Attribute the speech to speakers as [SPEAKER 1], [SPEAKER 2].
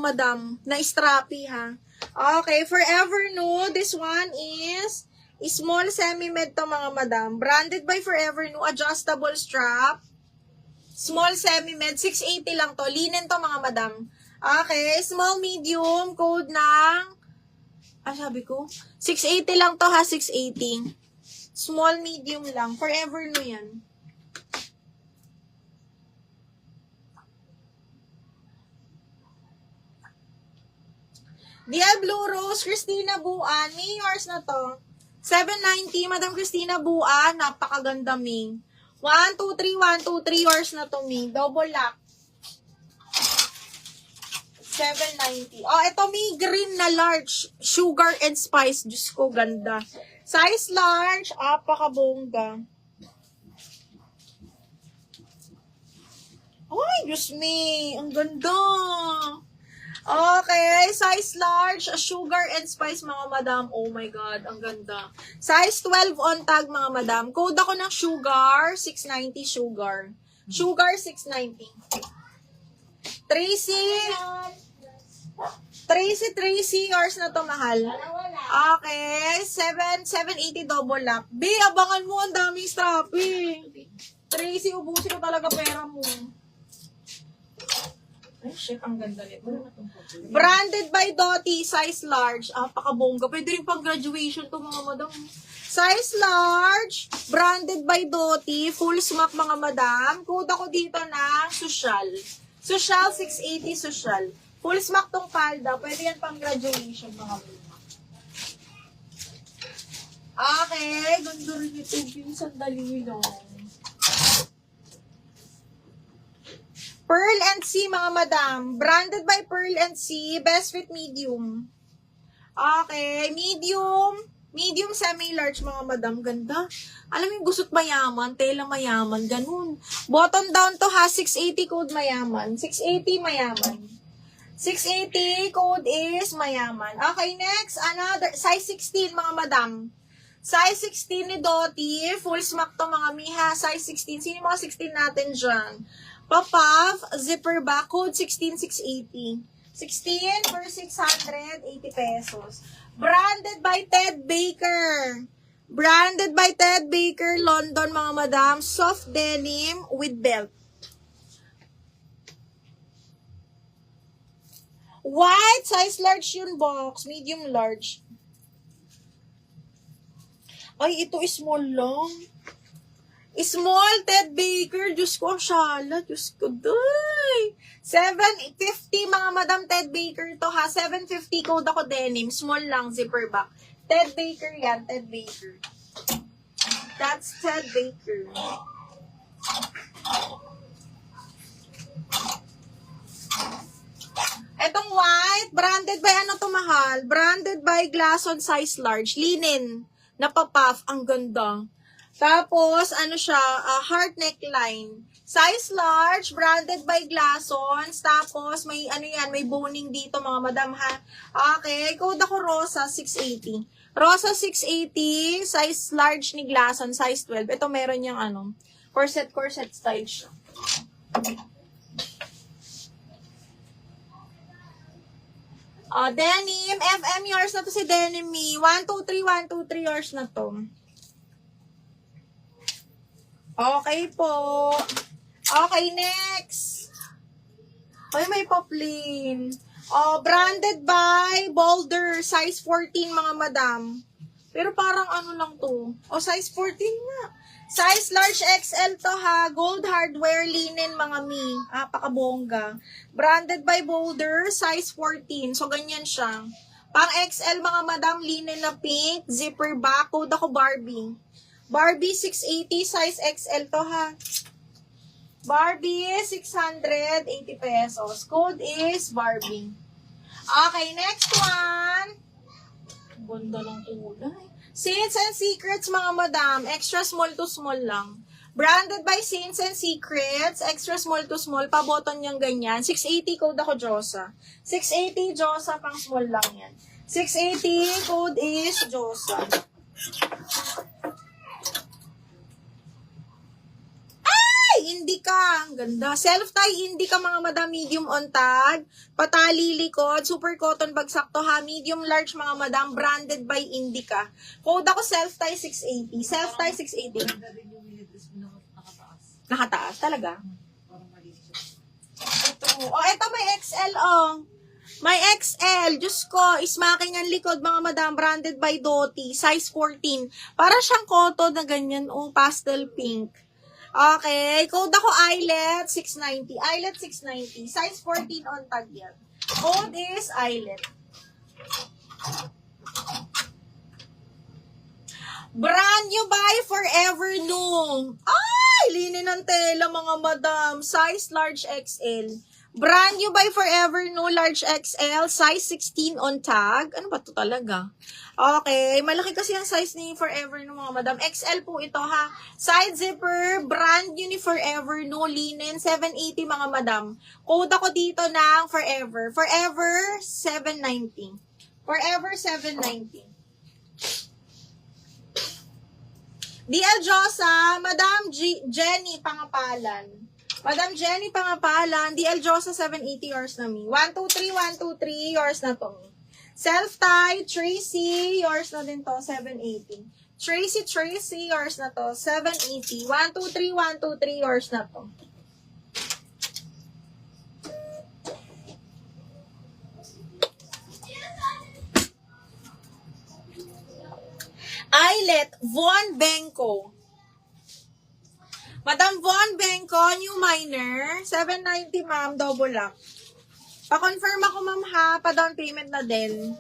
[SPEAKER 1] madam, na strappy ha. Okay, Forever New, this one is small semi-med to mga madam. Branded by Forever New, adjustable strap. Small semi-med, 680 lang to. Linen to mga madam. Okay, small medium, code ng, sabi ko, 680 lang to ha, 680. Small medium lang, Forever New yan. Diablo Rose, Christina Buan, May yours na to. 790, Madam Christina Buan, napakaganda May. 1, 2, 3, 1, 2, 3 yours na to May. Double lock. 790. Oh, ito May green na large. Sugar and spice. Diyos ko, ganda. Size large, apakabongga. Ay, Diyos me, ang ganda. Okay, size large, sugar and spice mga madam. Oh my God, ang ganda. Size 12 on tag mga madam. Code ako ng sugar, 690 sugar. Sugar, 690. Tracy, yours na to mahal. Okay, 780 double lock. B, abangan mo, ang daming strapping. Tracy, ubusin ko talaga pera mo. Ay, shit, ang ganda nito. Branded by Dottie, size large. Apakabongga. Pwede rin pang graduation to mga madam. Size large, branded by Dottie, full smack mga madam. Code ako dito ng social. Social, 680 social. Full smack tong palda. Pwede yan pang graduation mga madam. Okay, ganda rin ito. Yung sandali lang. Pearl and C, mga madam. Branded by Pearl and C. Best fit medium. Okay. Medium. Medium semi-large, mga madam. Ganda. Alam mo yung gusot mayaman. Tela mayaman. Ganun. Bottom down to ha. 680 code mayaman. 680 mayaman. 680 code is mayaman. Okay, next. Another. Size 16, mga madam. Size 16 ni Dottie. Full smack to mga miha. Size 16. Sino yung mga 16 natin dyan? Pop-off, zipper back, code 16680. 16 for 680 pesos. Branded by Ted Baker. Branded by Ted Baker, London, mga madam. Soft denim with belt. White, size large yun box. Medium large. Ay, ito is small lang. Small Ted Baker. Diyos ko, ang shala. Diyos ko, day. 750 mga madam Ted Baker to ha. 750 code ako denim. Small lang, zipper back. Ted Baker yan, Ted Baker. That's Ted Baker. Etong white, branded by ano to mahal? Branded by Glasson size large. Linen. Napapuff. Ang ganda. Tapos, ano siya, heart neckline. Size large, branded by Glassons. Tapos, may, ano yan, may boning dito, mga madam, ha? Okay, code ako Rosa, 680. Rosa, 680, size large ni Glasson, size 12. Ito, meron yung, ano, corset style siya. Denim, FM, yours na to si Denim Me. 1, 2, 3, 1, 2, 3, yours na to. Okay po. Okay, next. Ay, may poplin. Branded by Boulder, size 14, mga madam. Pero parang ano lang to. Size 14 nga. Size large XL to ha. Gold hardware, linen, mga mi. Pakabongga. Branded by Boulder, size 14. So, ganyan siya. Pang XL, mga madam, linen na pink. Zipper back. Code ako Barbie. Barbie 680, size XL to ha. Barbie 680 pesos. Code is Barbie. Okay, next one. Ganda ng kulay. Saints and Secrets, mga madam. Extra small to small lang. Branded by Saints and Secrets. Extra small to small. Pa-button niyang ganyan. 680 code ako Josa. 680 Josa, pang small lang yan. 680 code is Josa. Hindi ka. Ang ganda. Self-tie Indica mga madam, medium on tag. Patali likod. Super cotton bagsak to ha. Medium large mga madam. Branded by Indica. Code ako self-tie 680. Self-tie 680. Nakataas talaga. Ito. Oh, ito may XL oh. May XL. Diyos ko. Ismaking ang likod mga madam. Branded by Doty. Size 14. Para siyang cotton na ganyan. Oh, pastel pink. Okay. Code ako Eyelet 690. Eyelet 690. Size 14 on tag yan. Code is Eyelet. Brand new by Forever New. Ay! Linin ng tela mga madam. Size large XL. Brand new by Forever New large XL. Size 16 on tag. Ano ba to talaga? Okay. Malaki kasi ang size ni Forever New mga madam. XL po ito ha. Side zipper. Brand new ni Forever New. Linen. 780 mga madam. Code ako dito ng Forever. Forever 790. Forever 790. DL Josa, Madam Jenny Pangapalan. Madam Jenny Pangapalan, DL Josa 780 yours na me. 123, 123 yours na to me. Self-tie, Tracy, yours na din to, 780. Tracy, yours na to, 780. 123, 123 yours na to. Eyelet, Von Benko. Madam Von Benko, new minor. 790 ma'am, double lock. Pa-confirm ako ma'am ha, pa-down payment na din.